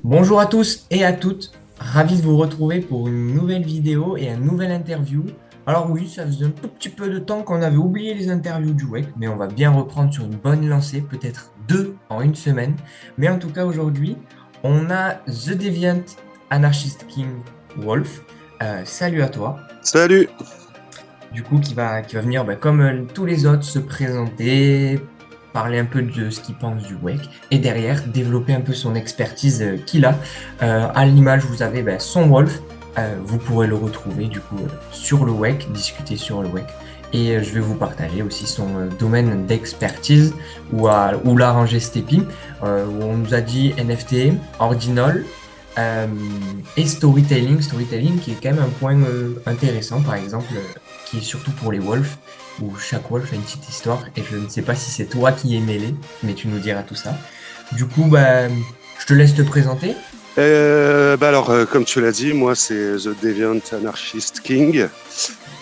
Bonjour à tous et à toutes, ravi de vous retrouver pour une nouvelle vidéo et une nouvelle interview. Alors oui, ça faisait un tout petit peu de temps qu'on avait oublié les interviews du WEC, mais on va bien reprendre sur une bonne lancée, peut-être deux en une semaine. Mais en tout cas aujourd'hui, on a The Deviant Anarchist King Wolf. Salut à toi. Salut. Du coup, qui va venir, comme tous les autres, se présenter, parler un peu de ce qu'il pense du WEC, et derrière, développer un peu son expertise qu'il a. À l'image, vous avez son Wolf, vous pourrez le retrouver du coup sur le WEC, discuter sur le WEC. Et je vais vous partager aussi son domaine d'expertise, où l'a rangé Stepi, où on nous a dit NFT, Ordinal, euh, et storytelling qui est quand même un point intéressant, par exemple, qui est surtout pour les wolves, où chaque wolf a une petite histoire, et je ne sais pas si c'est toi qui es mêlé, mais tu nous diras tout ça. Du coup, je te laisse te présenter. Comme tu l'as dit, moi c'est The Deviant Anarchist King,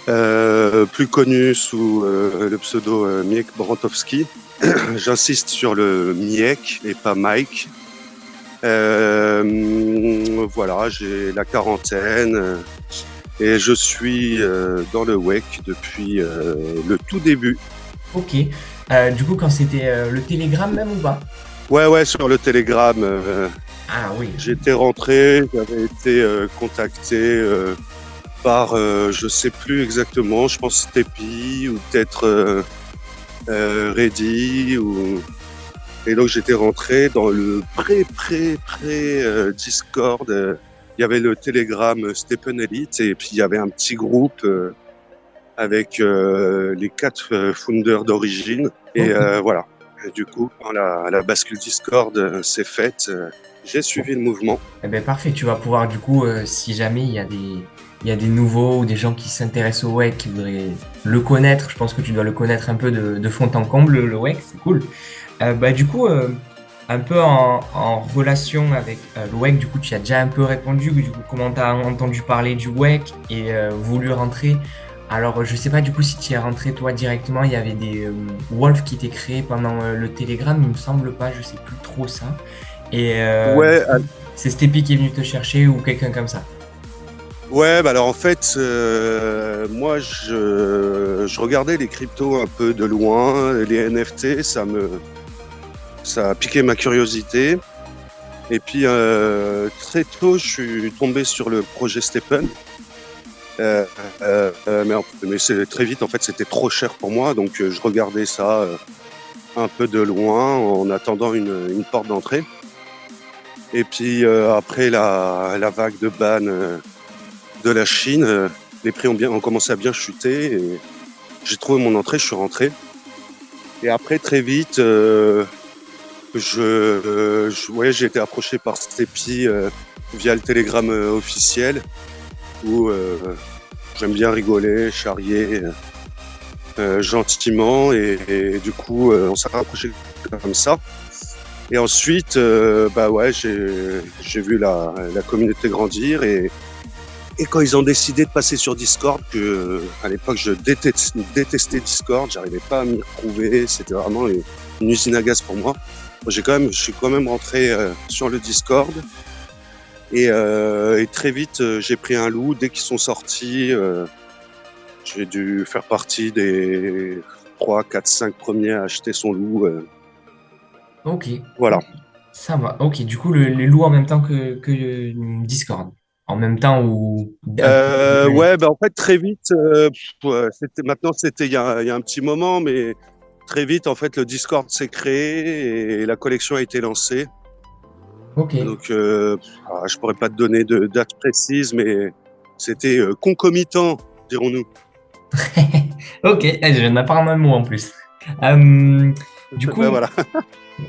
plus connu sous le pseudo Miek Brantowski. J'insiste sur le Miek et pas Mike. Voilà, j'ai la quarantaine et je suis dans le WEC depuis le tout début. Ok. Du coup, quand c'était le Telegram même ou pas? Ouais, sur le Telegram. Ah oui. J'étais rentré, j'avais été contacté par, je sais plus exactement, je pense Stepi ou peut-être Reddy et donc j'étais rentré dans le Discord. Il y avait le Telegram Stephen Elite et puis il y avait un petit groupe avec les 4 founders d'origine et Ok. voilà. Et du coup, quand la bascule Discord s'est faite, j'ai Bon. suivi le mouvement. Eh ben parfait, tu vas pouvoir du coup, si jamais il y a des nouveaux ou des gens qui s'intéressent au WEC, qui voudraient le connaître, je pense que tu dois le connaître un peu de fond en comble, le WEC, c'est cool. Du coup, un peu en relation avec le WEC, du coup, tu as déjà un peu répondu, du coup, comment tu as entendu parler du WEC et voulu rentrer. Alors, je sais pas du coup si tu y es rentré toi directement, il y avait des Wolves qui étaient créés pendant le Telegram, il me semble pas, je sais plus trop ça. Et du Ouais, coup, c'est Stepi qui est venu te chercher ou quelqu'un comme ça. ouais, bah alors en fait, moi je regardais les cryptos un peu de loin, les NFT, ça a piqué ma curiosité. Et puis très tôt, je suis tombé sur le projet Stephen. Euh, mais c'est très vite, en fait, c'était trop cher pour moi, donc je regardais ça un peu de loin en attendant une porte d'entrée. Et puis après la vague de ban de la Chine, les prix ont commencé à bien chuter et j'ai trouvé mon entrée, je suis rentré. Et après, très vite, ouais, j'ai été approché par Stepi via le télégramme officiel où j'aime bien rigoler, charrier gentiment et du coup, on s'est rapproché comme ça. Et ensuite, bah ouais, j'ai vu la communauté grandir et quand ils ont décidé de passer sur Discord, que à l'époque je détestais Discord, j'arrivais pas à m'y retrouver, c'était vraiment une usine à gaz pour moi. Je suis quand même rentré sur le Discord et très vite j'ai pris un loup. Dès qu'ils sont sortis, j'ai dû faire partie des 3, 4, 5 premiers à acheter son loup. Ok, Voilà. ok, ça va. Ok, du coup, les loups en même temps que Discord. En même temps ou un peu décalé. Ouais, bah en fait très vite, maintenant il y a un petit moment, mais très vite en fait le Discord s'est créé et la collection a été lancée. Ok. Donc je pourrais pas te donner de date précise, mais c'était concomitant, dirons-nous. Ok, je viens d'apprendre un mot en plus. Euh, du Ben coup, voilà.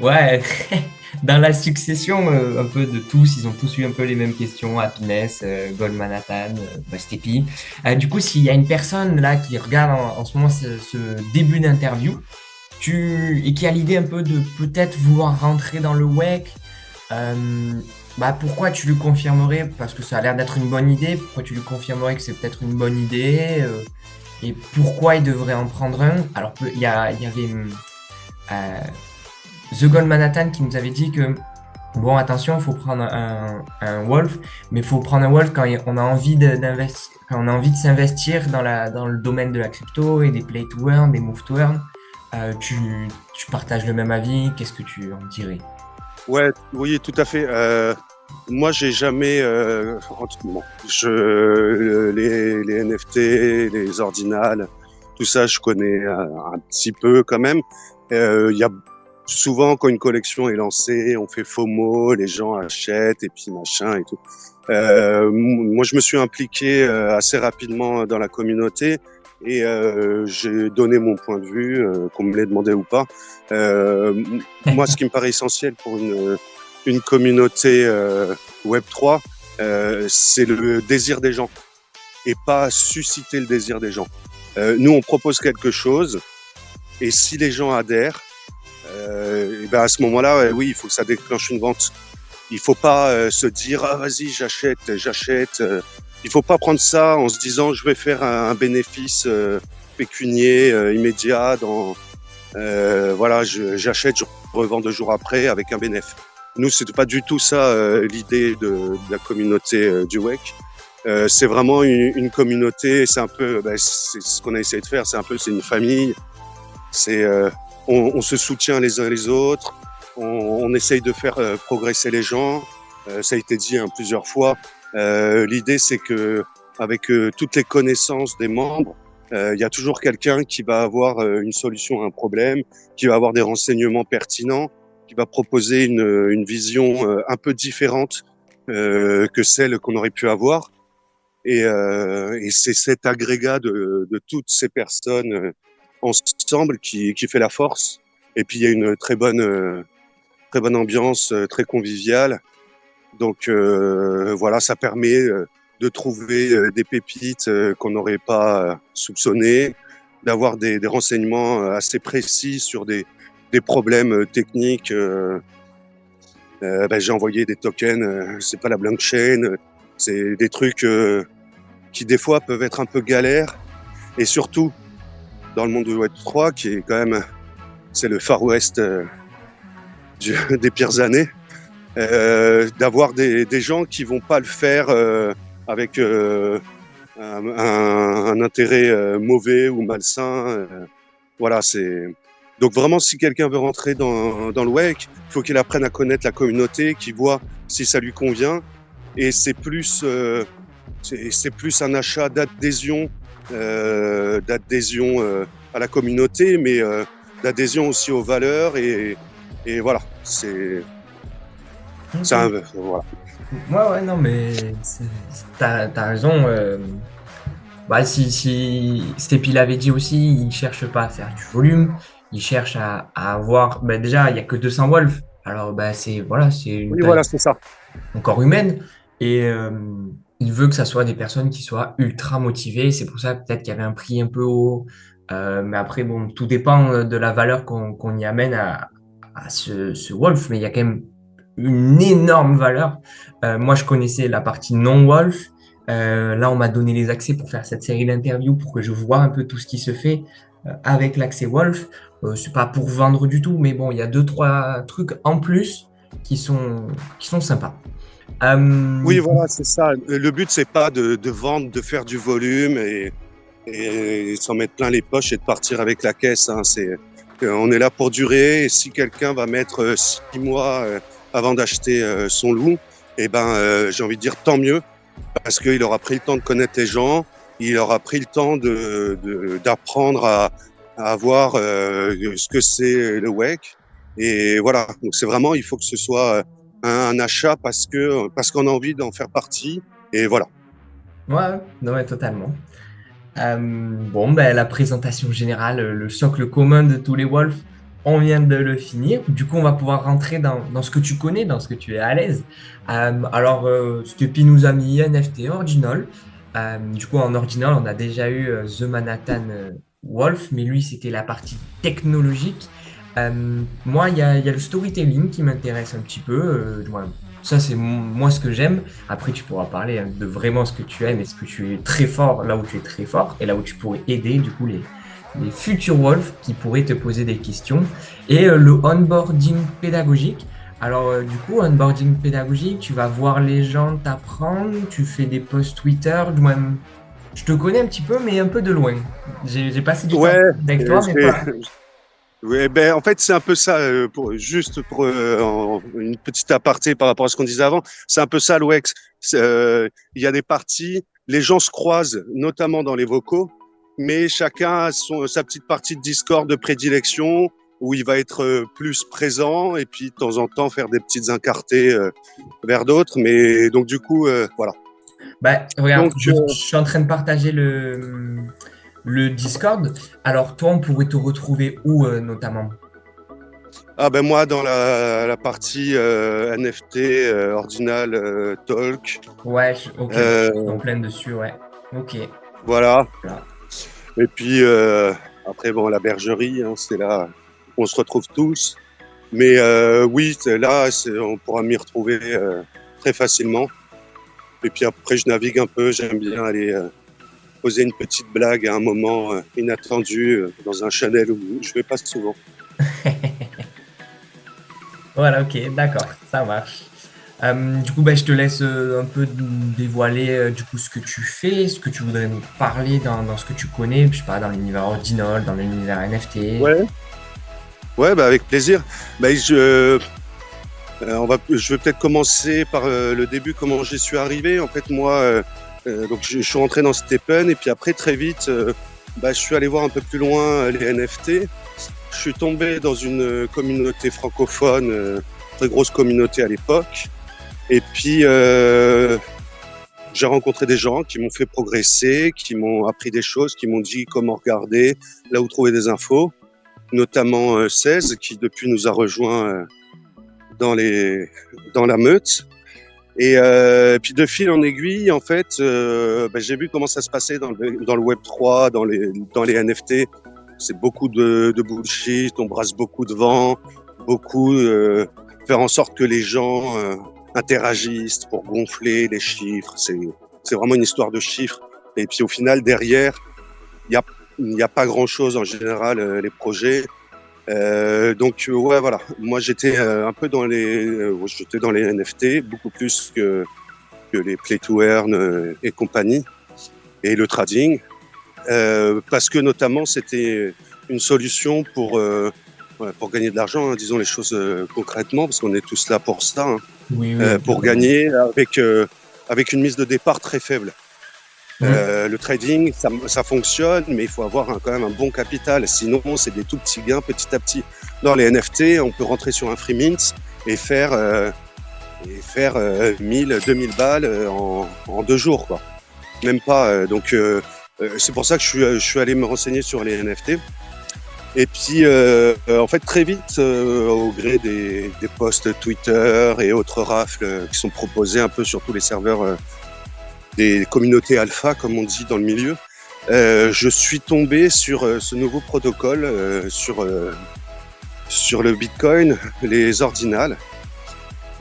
ouais, dans la succession un peu de tous, ils ont tous eu un peu les mêmes questions, Happiness, Goldman Manhattan, Stepi. Du coup, s'il y a une personne là qui regarde en ce moment ce début d'interview, et qui a l'idée un peu de peut-être vouloir rentrer dans le WEC, pourquoi tu lui confirmerais, parce que ça a l'air d'être une bonne idée, pourquoi tu lui confirmerais que c'est peut-être une bonne idée, et pourquoi il devrait en prendre un? Alors, il y avait euh, The Gold Manhattan qui nous avait dit que Bon, attention, il faut prendre un Wolf, mais il faut prendre un Wolf quand on a envie quand on a envie de s'investir dans le domaine de la crypto et des play to earn, des move to earn. Tu partages le même avis, qu'est-ce que tu en dirais? Ouais, oui, tout à fait. Moi, j'ai jamais, bon, les NFT, les ordinals, tout ça, je connais un petit peu quand même. Il y a souvent quand une collection est lancée, on fait FOMO, les gens achètent et puis machin et tout. Moi, je me suis impliqué assez rapidement dans la communauté et j'ai donné mon point de vue, qu'on me l'ait demandé ou pas. Moi, ce qui me paraît essentiel pour une communauté Web3, c'est le désir des gens et pas susciter le désir des gens. Nous, on propose quelque chose et si les gens adhèrent, et ben à ce moment-là, oui, il faut que ça déclenche une vente. Il faut pas se dire ah vas-y j'achète. Il faut pas prendre ça en se disant je vais faire un bénéfice pécunier immédiat dans voilà j'achète, je revends 2 jours après avec un bénéfice. Nous c'est pas du tout ça l'idée de la communauté du WEC. C'est vraiment une communauté. C'est un peu c'est ce qu'on a essayé de faire. C'est une famille. C'est on se soutient les uns les autres, on essaye de faire progresser les gens. Ça a été dit plusieurs fois. L'idée, c'est que avec toutes les connaissances des membres, il y a toujours quelqu'un qui va avoir une solution à un problème, qui va avoir des renseignements pertinents, qui va proposer une vision un peu différente que celle qu'on aurait pu avoir. Et c'est cet agrégat de toutes ces personnes ensemble qui fait la force. Et puis il y a une très bonne ambiance, très conviviale. Donc voilà, ça permet de trouver des pépites qu'on n'aurait pas soupçonnées, d'avoir des renseignements assez précis sur des problèmes techniques. J'ai envoyé des tokens, c'est pas la blockchain, c'est des trucs qui des fois peuvent être un peu galères. Et surtout, dans le monde de Web3, qui est quand même, c'est le Far West des pires années, d'avoir des gens qui vont pas le faire avec un intérêt mauvais ou malsain. Voilà, c'est... Donc vraiment, si quelqu'un veut rentrer dans le WEC, il faut qu'il apprenne à connaître la communauté, qu'il voit si ça lui convient. Et c'est plus un achat d'adhésion à la communauté, mais d'adhésion aussi aux valeurs et voilà, c'est un, voilà. Ouais, non, mais t'as raison. Si Stepi l'avait dit aussi, il cherche pas à faire du volume, il cherche à avoir. Déjà, il n'y a que 200 Wolf, alors c'est une Oui, taille voilà, c'est ça. encore humaine. Et il veut que ça soit des personnes qui soient ultra motivées. C'est pour ça peut-être qu'il y avait un prix un peu haut. Mais après, bon, tout dépend de la valeur qu'on y amène à ce Wolf. Mais il y a quand même une énorme valeur. Moi, je connaissais la partie non-Wolf. Là, on m'a donné les accès pour faire cette série d'interviews pour que je vois un peu tout ce qui se fait avec l'accès Wolf. C'est pas pour vendre du tout, mais bon, il y a 2-3 trucs en plus qui sont sympas. Oui, voilà, c'est ça. Le but, c'est pas de vendre, de faire du volume et s'en mettre plein les poches et de partir avec la caisse. Hein. On est là pour durer. Et si quelqu'un va mettre 6 mois avant d'acheter son loup, j'ai envie de dire tant mieux, parce qu'il aura pris le temps de connaître les gens, il aura pris le temps d'apprendre à voir ce que c'est le WEC. Et voilà, donc c'est vraiment, il faut que ce soit un achat parce qu'on a envie d'en faire partie. Et voilà. Ouais, non, ouais, totalement. La présentation générale, le socle commun de tous les Wolves, on vient de le finir. Du coup, on va pouvoir rentrer dans ce que tu connais, dans ce que tu es à l'aise. Stepi nous a mis NFT Original. Du coup, en Original, on a déjà eu The Manhattan Wolf, mais lui, c'était la partie technologique. Moi, il y a le storytelling qui m'intéresse un petit peu. Ça, c'est moi ce que j'aime. Après, tu pourras parler de vraiment ce que tu aimes et ce que tu es très fort, là où tu es très fort, et là où tu pourrais aider, du coup, les futurs Wolves qui pourraient te poser des questions. Et le onboarding pédagogique. Alors, du coup, onboarding pédagogique, tu vas voir les gens t'apprendre, tu fais des posts Twitter, du moins, je te connais un petit peu, mais un peu de loin. J'ai passé du temps Ouais, avec toi, mais j'ai pas. ouais, ben, en fait, c'est un peu ça, pour une petite aparté par rapport à ce qu'on disait avant, c'est un peu ça l'UX. Il y a des parties, les gens se croisent, notamment dans les vocaux, mais chacun a sa petite partie de Discord de prédilection où il va être plus présent et puis de temps en temps faire des petites incartées vers d'autres. Mais donc, du coup, voilà. Bah, regarde, Donc, je suis en train de partager le Discord. Alors, toi, on pourrait te retrouver où, notamment? ah ben moi, dans la partie NFT, Ordinal, Talk, Ouais, ok, je suis euh, en plein dessus, ouais. Ok. voilà. Voilà. Et puis après, bon, la bergerie, hein, c'est là où on se retrouve tous. Mais oui, là, on pourra m'y retrouver très facilement. Et puis après, je navigue un peu. J'aime bien aller poser une petite blague à un moment inattendu dans un channel où je vais pas souvent. Voilà, ok, d'accord, ça marche. Du coup, bah, je te laisse un peu dévoiler du coup ce que tu fais, ce que tu voudrais nous parler dans ce que tu connais, je sais pas, dans l'univers Ordinal, dans l'univers NFT. Ouais, ouais, bah avec plaisir. Bah, je vais peut-être commencer par le début, comment j'y suis arrivé. En fait, moi, donc je suis rentré dans Stepen et puis après très vite, je suis allé voir un peu plus loin les NFT. Je suis tombé dans une communauté francophone, très grosse communauté à l'époque. Et puis j'ai rencontré des gens qui m'ont fait progresser, qui m'ont appris des choses, qui m'ont dit comment regarder, là où trouver des infos, notamment 16 qui depuis nous a rejoints dans les dans la meute. Et puis de fil en aiguille, en fait, j'ai vu comment ça se passait dans le Web 3, dans les NFT. C'est beaucoup de bullshit, on brasse beaucoup de vent, beaucoup faire en sorte que les gens interagissent pour gonfler les chiffres. C'est vraiment une histoire de chiffres. Et puis au final, derrière, il y a pas grand-chose en général, les projets. Donc ouais voilà, moi j'étais un peu j'étais dans les NFT beaucoup plus que les play to earn et compagnie et le trading parce que notamment c'était une solution pour gagner de l'argent, hein, disons les choses concrètement parce qu'on est tous là pour ça, hein, Oui, oui, pour absolument. gagner avec une mise de départ très faible. Mhm. Le trading, ça fonctionne, mais il faut avoir quand même un bon capital. Sinon, c'est des tout petits gains petit à petit. Dans les NFT, on peut rentrer sur un free mint et faire 1000, 2000 balles en 2 jours, quoi. Même pas. C'est pour ça que je suis allé me renseigner sur les NFT. Et puis, en fait, très vite, au gré des posts Twitter et autres rafles qui sont proposés un peu sur tous les serveurs des communautés alpha, comme on dit dans le milieu, je suis tombé sur ce nouveau protocole, sur le Bitcoin, les ordinals.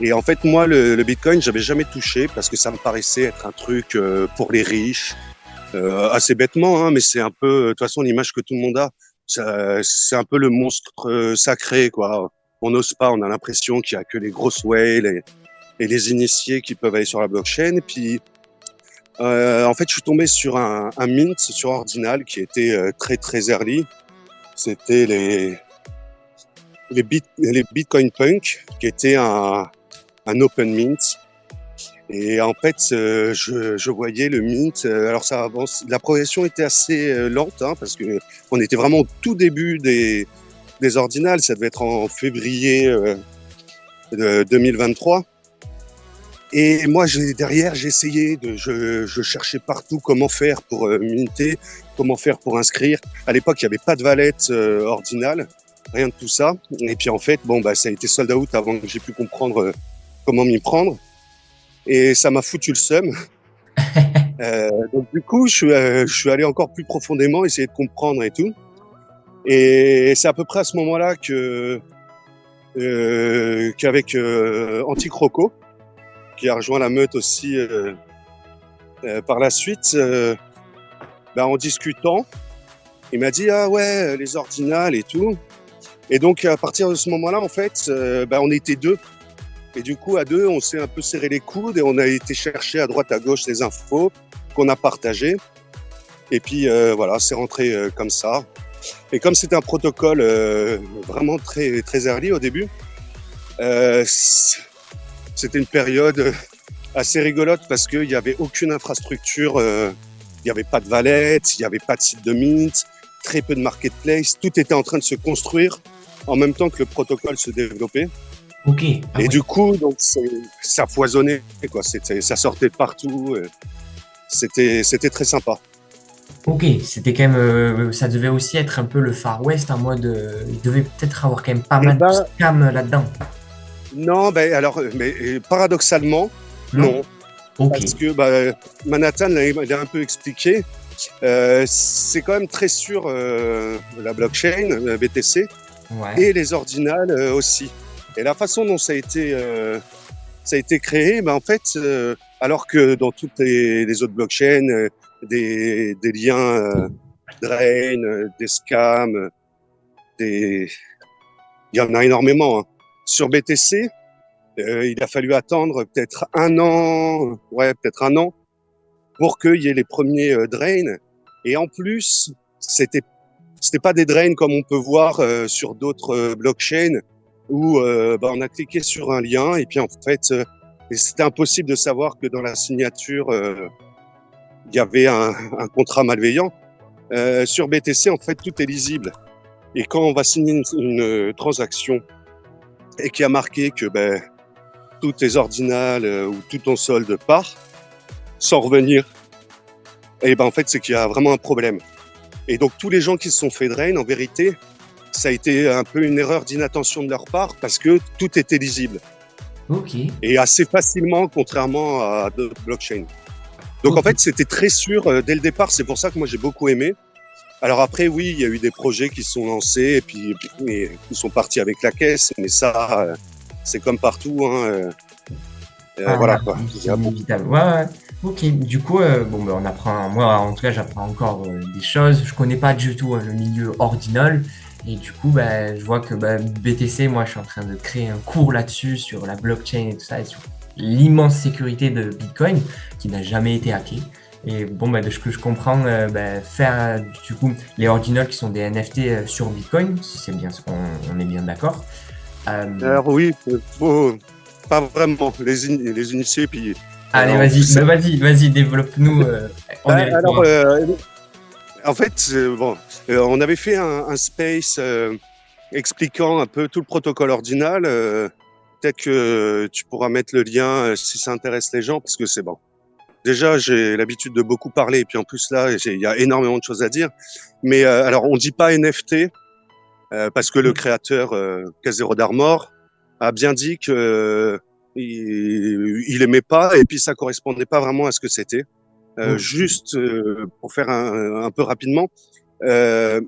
Et en fait, moi, le Bitcoin, j'avais jamais touché parce que ça me paraissait être un truc pour les riches, assez bêtement, hein, mais c'est un peu, de toute façon, l'image que tout le monde a. C'est un peu le monstre sacré, quoi. On n'ose pas, on a l'impression qu'il y a que les grosses whales et les initiés qui peuvent aller sur la blockchain. Et puis, en fait, je suis tombé sur un mint sur Ordinal qui était très très early. C'était les Bitcoin Punk, qui était un open mint. Et en fait, je voyais le mint. Alors ça avance. La progression était assez lente, hein, parce que on était vraiment au tout début des ordinals. Ça devait être en février 2023. Et moi, derrière, j'ai essayé je cherchais partout comment faire pour minter, comment faire pour inscrire. À l'époque, il n'y avait pas de wallet ordinal, rien de tout ça. Et puis en fait, bon, ça a été sold out avant que j'ai pu comprendre comment m'y prendre. Et ça m'a foutu le seum. Donc du coup, je suis allé encore plus profondément, essayer de comprendre et tout. Et c'est à peu près à ce moment-là qu'avec Anticroco, qui a rejoint la meute aussi par la suite, en discutant, il m'a dit ah ouais les ordinales et tout. Et donc à partir de ce moment-là en fait, on était deux. Et du coup, à deux, on s'est un peu serré les coudes et on a été chercher à droite, à gauche les infos qu'on a partagées. Et puis, voilà, c'est rentré comme ça. Et comme c'était un protocole vraiment très, très early au début, c'était une période assez rigolote parce qu'il n'y avait aucune infrastructure, il n'y avait pas de valet, il n'y avait pas de site de mint, très peu de marketplace. Tout était en train de se construire en même temps que le protocole se développait. Ok. Ah Et ouais. du coup, donc, ça foisonnait, quoi. Ça sortait de partout. C'était très sympa. Ok, c'était quand même, ça devait aussi être un peu le Far West en mode, il devait peut-être avoir quand même pas Eh mal de ben, scams là-dedans, non, ben alors, mais paradoxalement, non? non. Ok, Parce que Manhattan l'a un peu expliqué. C'est quand même très sûr la blockchain, BTC, ouais, et les ordinals aussi. Et la façon dont ça a été créé, ben en fait, alors que dans toutes les autres blockchains, des liens drain, des scams, il y en a énormément, hein. Sur BTC, il a fallu attendre peut-être peut-être un an pour qu'il y ait les premiers drains. Et en plus, c'était pas des drains comme on peut voir sur d'autres blockchains où on a cliqué sur un lien et puis en fait, c'était impossible de savoir que dans la signature, il y avait un contrat malveillant. Sur BTC, en fait, tout est lisible. Et quand on va signer une transaction et qu'il y a marqué que tous tes ordinals ou tout ton solde part sans revenir, et en fait, c'est qu'il y a vraiment un problème. Et donc, tous les gens qui se sont fait drain, en vérité, ça a été un peu une erreur d'inattention de leur part parce que tout était lisible. ok, Et assez facilement, contrairement à d'autres blockchains. Donc, ok. en fait, c'était très sûr dès le départ. C'est pour ça que moi, j'ai beaucoup aimé. Alors après, oui, il y a eu des projets qui se sont lancés et puis ils sont partis avec la caisse. Mais ça, c'est comme partout, hein. Ah, Voilà, quoi. Il c'est y a beaucoup. inévitable. Ouais, ouais. Ok, du coup, bon, on apprend, moi en tout cas, j'apprends encore des choses. Je connais pas du tout le milieu ordinal. Et du coup, je vois que BTC, moi, je suis en train de créer un cours là-dessus, sur la blockchain et tout ça, et sur l'immense sécurité de Bitcoin, qui n'a jamais été hacké. Et bon, de ce que je comprends, faire du coup les ordinals qui sont des NFT sur Bitcoin, si c'est bien, on est bien d'accord. Euh, Alors oui, pas vraiment les initiés. Puis Allez, en vas-y, plus, vas-y, développe-nous. On est avec alors, toi. en fait, on avait fait un space expliquant un peu tout le protocole ordinal. Peut-être que tu pourras mettre le lien si ça intéresse les gens, parce que c'est bon. Déjà, j'ai l'habitude de beaucoup parler, et puis en plus là, il y a énormément de choses à dire. Mais alors, on dit pas NFT parce que le créateur K0 d'Armor a bien dit que il aimait pas, et puis ça correspondait pas vraiment à ce que c'était. Ok, Juste pour faire un peu rapidement, euh,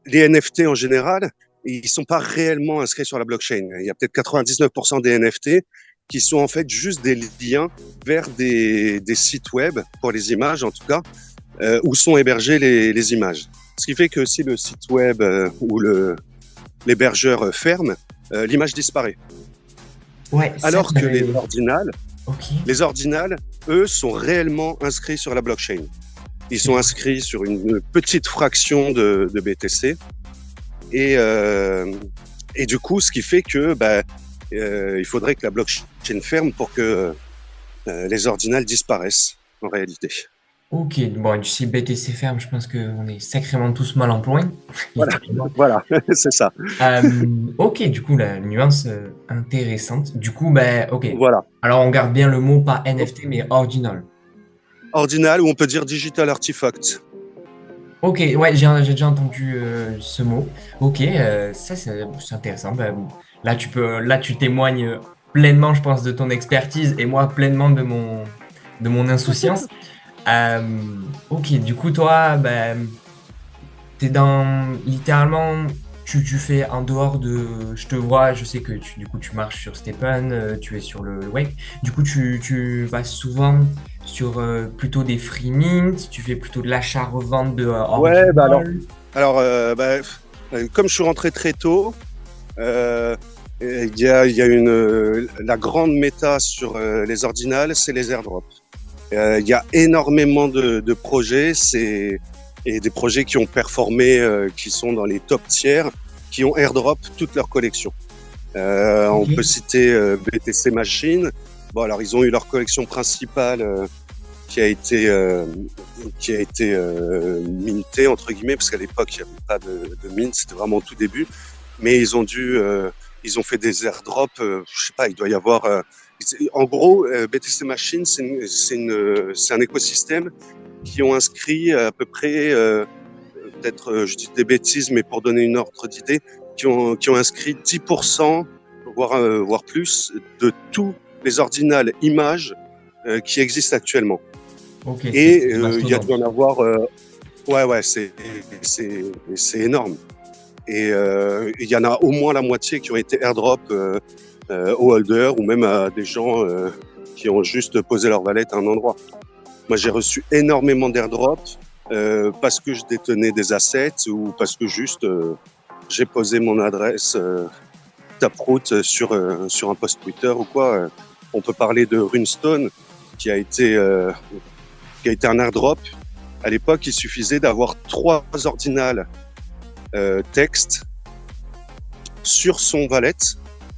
les NFT en général, ils sont pas réellement inscrits sur la blockchain. Il y a peut-être 99% des NFT qui sont en fait juste des liens vers des sites web, pour les images en tout cas, où sont hébergées les images. Ce qui fait que si le site web ou l'hébergeur ferme, l'image disparaît. ouais, ça Alors que j'avais. Ok, les ordinals, eux, sont réellement inscrits sur la blockchain. Ils c'est sont inscrits sur une petite fraction de BTC. Et du coup, ce qui fait que il faudrait que la blockchain ferme pour que les ordinals disparaissent en réalité. ok. Bon, du sais, BTC ferme, je pense qu'on est sacrément tous mal en point, Voilà, littéralement. voilà, c'est ça. Ok, du coup, la nuance intéressante. Du coup, ok. Voilà. Alors, on garde bien le mot, pas NFT, mais ordinal. Ordinal, ou on peut dire digital artifact. Ok, ouais, j'ai déjà entendu ce mot. Ok, ça c'est intéressant. Là tu témoignes pleinement, je pense, de ton expertise et moi pleinement de mon insouciance. Euh, ok, du coup toi, t'es dans littéralement, tu fais en dehors de, je te vois, je sais que du coup tu marches sur Stephen, tu es sur le web. Du coup tu vas souvent sur plutôt des free mint, tu fais plutôt de l'achat-revente de Ouais, original. alors comme je suis rentré très tôt, euh, La grande méta sur les ordinals, c'est les airdrops. Il y a énormément de projets, et des projets qui ont performé, qui sont dans les top tiers, qui ont airdrop toute leur collection. On Ok, peut citer BTC Machine. Bon, alors ils ont eu leur collection principale qui a été mintée entre guillemets, parce qu'à l'époque il n'y avait pas de mint, c'était vraiment au tout début. Mais ils ont fait des airdrops. Je sais pas, il doit y avoir. En gros, BTC Machine, c'est un écosystème qui ont inscrit à peu près, peut-être je dis des bêtises, mais pour donner une ordre d'idée, qui ont inscrit 10%, voire plus, de tous les ordinals images qui existent actuellement. ok, Et c'est il y a dû mastodonte. en avoir. Ouais, c'est énorme. Et il y en a au moins la moitié qui ont été airdrop aux holders ou même à des gens qui ont juste posé leur valette à un endroit. Moi, j'ai reçu énormément d'airdrops parce que je détenais des assets ou parce que juste j'ai posé mon adresse Taproot sur un post Twitter ou quoi. On peut parler de Runestone qui a été un airdrop. À l'époque, il suffisait d'avoir 3 ordinals texte sur son wallet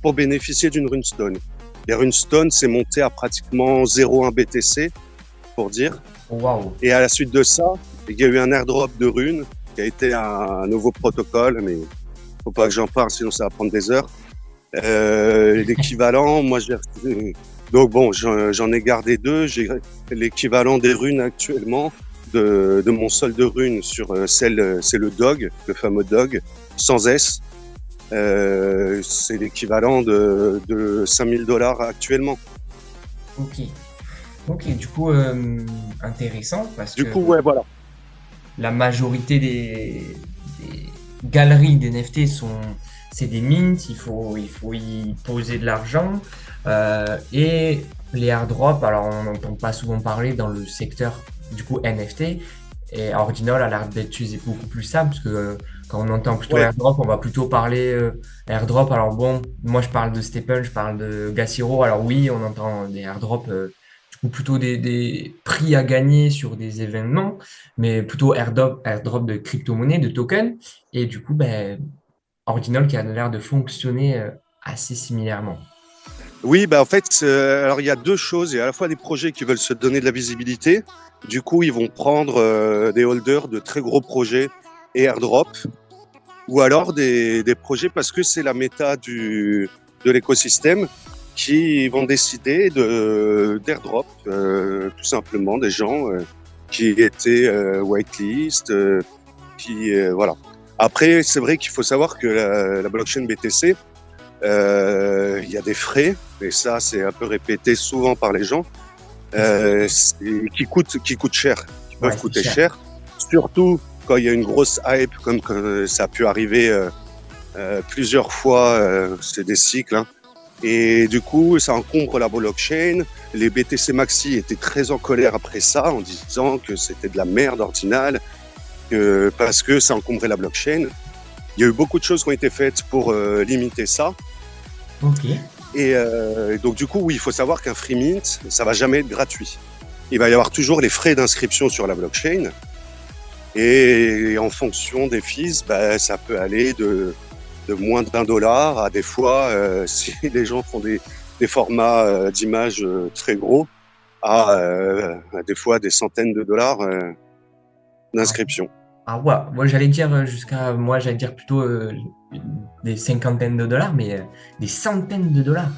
pour bénéficier d'une runestone. Les runestones, c'est monté à pratiquement 0,1 BTC, pour dire. Waouh. Et à la suite de ça, il y a eu un airdrop de runes qui a été un nouveau protocole, mais faut pas que j'en parle, sinon ça va prendre des heures. L'équivalent, moi, donc bon, j'en ai gardé 2. J'ai l'équivalent des runes actuellement de mon solde de runes sur c'est le dog, le fameux dog, sans S. C'est l'équivalent de 5000 $ actuellement. Ok. Ok, du coup, intéressant parce Du que coup, ouais, voilà. la majorité des galeries d'NFT c'est des mints, il faut y poser de l'argent. Et les airdrops, alors on n'entend pas souvent parler dans le secteur du coup NFT. Et Ordinal a l'air d'être utilisé beaucoup plus simple parce que quand on entend plutôt Ouais. airdrop, on va plutôt parler airdrop. Alors bon, moi je parle de Stephen, je parle de Gassiro. Alors oui, on entend des airdrops, du coup plutôt des prix à gagner sur des événements, mais plutôt airdrop de crypto-monnaie, de tokens. Et du coup, ben, Ordinal qui a l'air de fonctionner assez similairement. Oui, bah en fait, alors il y a 2 choses. Il y a à la fois des projets qui veulent se donner de la visibilité. Du coup, ils vont prendre des holders de très gros projets et airdrop, ou alors des projets parce que c'est la méta de l'écosystème qui vont décider d'airdrop tout simplement des gens qui étaient whitelist, voilà. Après, c'est vrai qu'il faut savoir que la blockchain BTC, il y a des frais, et ça c'est un peu répété souvent par les gens, qui coûtent cher, qui Ouais, peuvent c'est coûter cher. cher, surtout quand il y a une grosse hype comme ça a pu arriver plusieurs fois, c'est des cycles, hein. Et du coup, ça encombre la blockchain. Les BTC Maxi étaient très en colère après ça, en disant que c'était de la merde ordinale, parce que ça encombrait la blockchain. Il y a eu beaucoup de choses qui ont été faites pour limiter ça. Ok. Et donc du coup, oui, il faut savoir qu'un free mint, ça va jamais être gratuit. Il va y avoir toujours les frais d'inscription sur la blockchain. Et en fonction des fees, bah, ça peut aller de moins d'1 $ à des fois, si les gens font des formats d'images très gros, à des fois des centaines de dollars Ah, d'inscription. ah ouais, moi j'allais dire moi j'allais dire plutôt des cinquantaines de dollars, mais des centaines de dollars.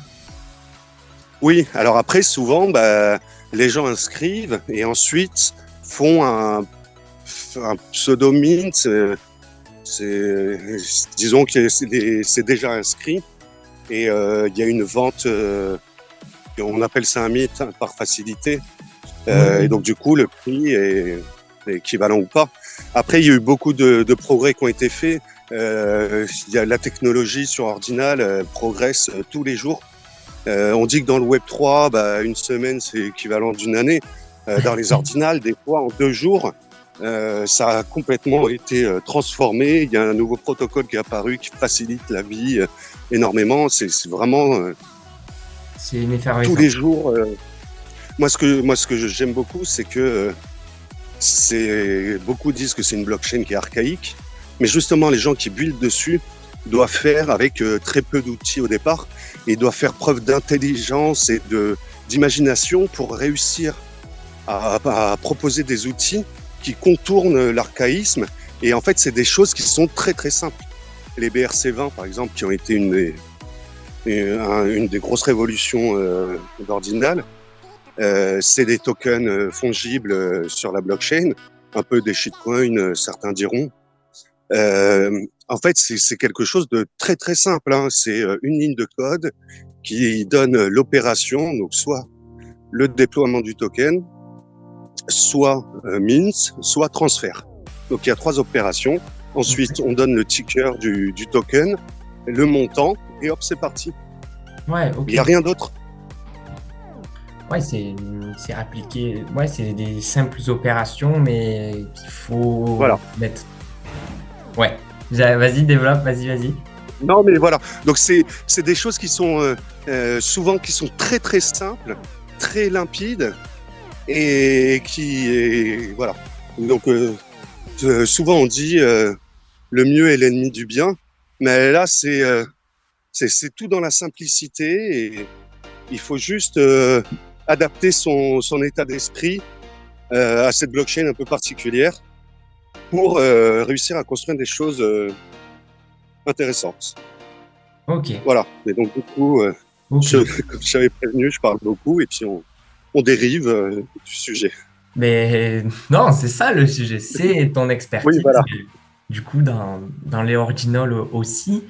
Oui, alors après, souvent, bah, les gens inscrivent et ensuite font un pseudo-mint. Disons que c'est déjà inscrit et il y a une vente, on appelle ça un mint hein, par facilité. Oui, Et oui. donc, du coup, le prix est équivalent ou pas. Après, il y a eu beaucoup de progrès qui ont été faits. Il y a la technologie sur Ordinal progresse tous les jours. On dit que dans le Web3, bah, une semaine, c'est équivalent d'une année. Dans les ordinales, des fois, en 2 jours, Ça a complètement été transformé. Il y a un nouveau protocole qui est apparu qui facilite la vie énormément. C'est vraiment C'est une tous les effervescence. jours. Moi, ce que j'aime beaucoup, c'est que beaucoup disent que c'est une blockchain qui est archaïque, mais justement, les gens qui buildent dessus doivent faire avec très peu d'outils au départ et doivent faire preuve d'intelligence et d'imagination pour réussir à proposer des outils qui contournent l'archaïsme. Et en fait, c'est des choses qui sont très très simples. Les BRC20, par exemple, qui ont été une des grosses révolutions d'Ordinal, c'est des tokens fongibles sur la blockchain, un peu des shitcoins, certains diront. En fait, c'est quelque chose de très très simple, hein. C'est une ligne de code qui donne l'opération, donc soit le déploiement du token, soit mint, soit transfert. Donc il y a 3 opérations. Ensuite, on donne le ticker du token, le montant, et hop, c'est parti. Ouais, ok. Il n'y a rien d'autre. Ouais, c'est appliqué. Ouais, c'est des simples opérations, mais qu'il faut Voilà. mettre. Ouais. Vas-y, développe, vas-y. Non, mais voilà. Donc c'est des choses qui sont souvent qui sont très très simples, très limpides et voilà. Donc souvent on dit le mieux est l'ennemi du bien, mais là c'est tout dans la simplicité et il faut juste adapter son état d'esprit à cette blockchain un peu particulière pour réussir à construire des choses intéressantes. Ok. Voilà. Et donc, du coup, Ok. comme j'avais prévenu, je parle beaucoup et puis on dérive du sujet. Mais non, c'est ça le sujet, c'est ton Oui, expertise. voilà. Du coup, dans les originals aussi,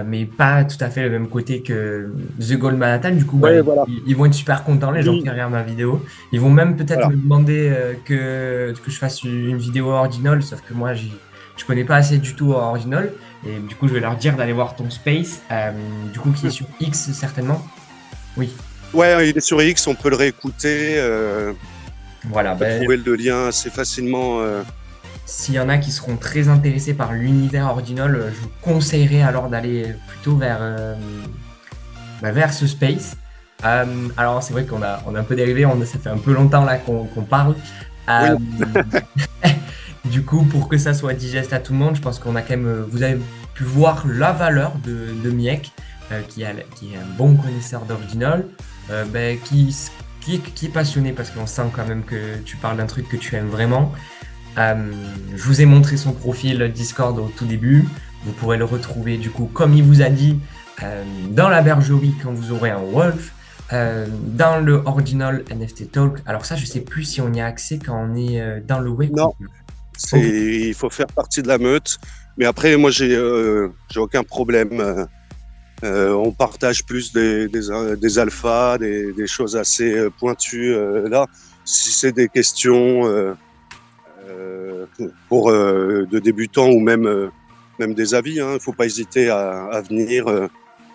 mais pas tout à fait le même côté que The Gold Manhattan. Du coup, bah, Ouais, voilà. ils vont être super contents, les gens qui Oui, regardent ma vidéo. Ils vont même peut-être voilà. me demander que je fasse une vidéo original, sauf que moi, je connais pas assez du tout original. Et du coup, je vais leur dire d'aller voir ton space, du coup, qui est sur X certainement. Oui. Ouais, il est sur X, on peut le réécouter. Voilà, On peut ben, trouver le lien assez facilement. s'il y en a qui seront très intéressés par l'univers Ordinal, je vous conseillerais alors d'aller plutôt vers ce space. Alors c'est vrai qu'on a un peu dérivé, ça fait un peu longtemps là qu'on parle. Oui, Euh, du coup, pour que ça soit digeste à tout le monde, je pense qu'on a quand même, vous avez pu voir la valeur de Miek, qui est un bon connaisseur d'Ordinal, ben, qui est passionné parce qu'on sent quand même que tu parles d'un truc que tu aimes vraiment. Je vous ai montré son profil Discord au tout début. Vous pourrez le retrouver du coup, comme il vous a dit, dans la bergerie quand vous aurez un Wolf, dans le Ordinal NFT Talk. Alors ça, je sais plus si on y a accès quand on est dans le web. non, Ok. il faut faire partie de la meute. Mais après, moi, j'ai aucun problème. On partage plus des alphas, des choses assez pointues là. Si c'est des questions pour de débutants ou même des avis, hein, il ne faut pas hésiter à venir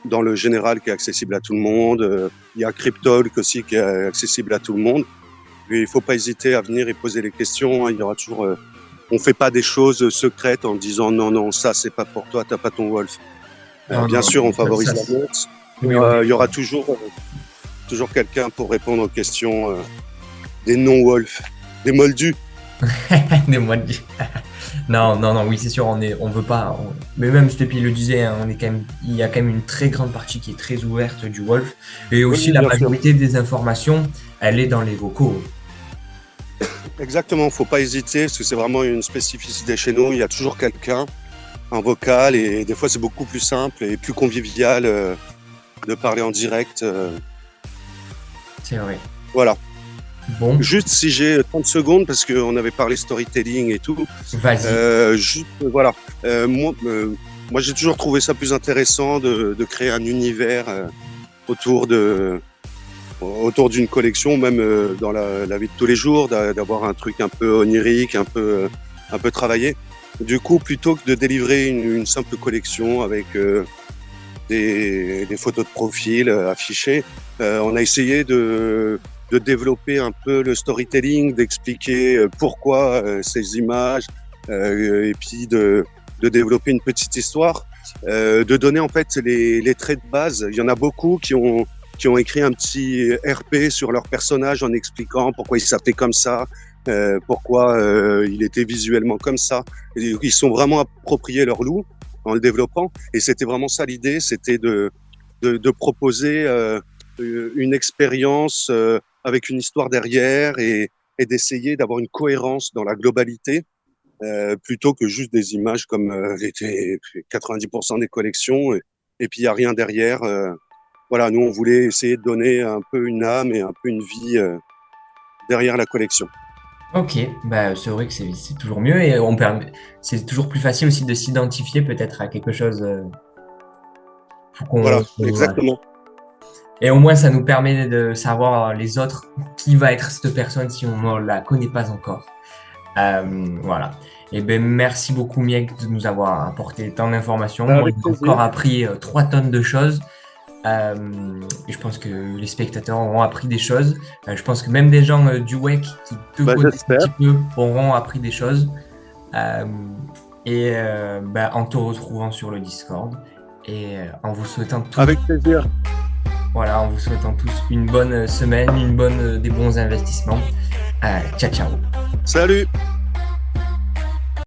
dans le général qui est accessible à tout le monde. Il y a Cryptalk aussi qui est accessible à tout le monde. Et il ne faut pas hésiter à venir et poser les questions. Hein. Il y aura toujours. On ne fait pas des choses secrètes en disant non, ça c'est pas pour toi, t'as pas ton Wolf. Non, Bien non, sûr, on ça, favorise la vente. oui, on Il y aura toujours quelqu'un pour répondre aux questions des non-Wolf, des moldus. des mois de... Non, oui, c'est sûr, on veut pas. Mais même Stepi le disait, hein, il y a quand même une très grande partie qui est très ouverte du Wolf. Et aussi, Oui, la bien sûr. majorité des informations, elle est dans les vocaux. Exactement, il ne faut pas hésiter, parce que c'est vraiment une spécificité chez nous. Il y a toujours quelqu'un, un vocal, et des fois c'est beaucoup plus simple et plus convivial de parler en direct. C'est vrai. Voilà. Bon, Juste si j'ai 30 secondes, parce qu'on avait parlé storytelling et tout, vas-y. juste, voilà. Moi, j'ai toujours trouvé ça plus intéressant de créer un univers autour d'une collection, même dans la vie de tous les jours, d'avoir un truc un peu onirique, un peu travaillé. Du coup, plutôt que de délivrer une simple collection avec des photos de profil affichées, on a essayé de de développer un peu le storytelling, d'expliquer pourquoi ces images, et puis de développer une petite histoire, de donner en fait les traits de base. Il y en a beaucoup qui ont écrit un petit RP sur leur personnage en expliquant pourquoi il s'appelait comme ça, pourquoi il était visuellement comme ça. Et ils sont vraiment appropriés leur loup en le développant. Et c'était vraiment ça l'idée, c'était de proposer une expérience avec une histoire derrière et d'essayer d'avoir une cohérence dans la globalité plutôt que juste des images comme étaient 90% des collections et puis il n'y a rien derrière. Voilà, nous on voulait essayer de donner un peu une âme et un peu une vie derrière la collection. Ok, bah, c'est vrai que c'est toujours mieux et c'est toujours plus facile aussi de s'identifier peut-être à quelque chose Voilà, voilà. exactement. Et au moins, ça nous permet de savoir les autres, qui va être cette personne si on ne la connaît pas encore. Voilà. Et ben, merci beaucoup, Miek, de nous avoir apporté tant d'informations. Moi, Avec j'ai plaisir. encore appris 3 tonnes de choses. Et je pense que les spectateurs auront appris des choses. Je pense que même des gens du WEC qui te Bah, connaissent un j'espère. petit peu auront appris des choses. Euh, ben, en te retrouvant sur le Discord et en vous souhaitant tous, Avec plaisir. voilà, en vous souhaitant tous une bonne semaine, des bons investissements. Ciao, ciao. Salut!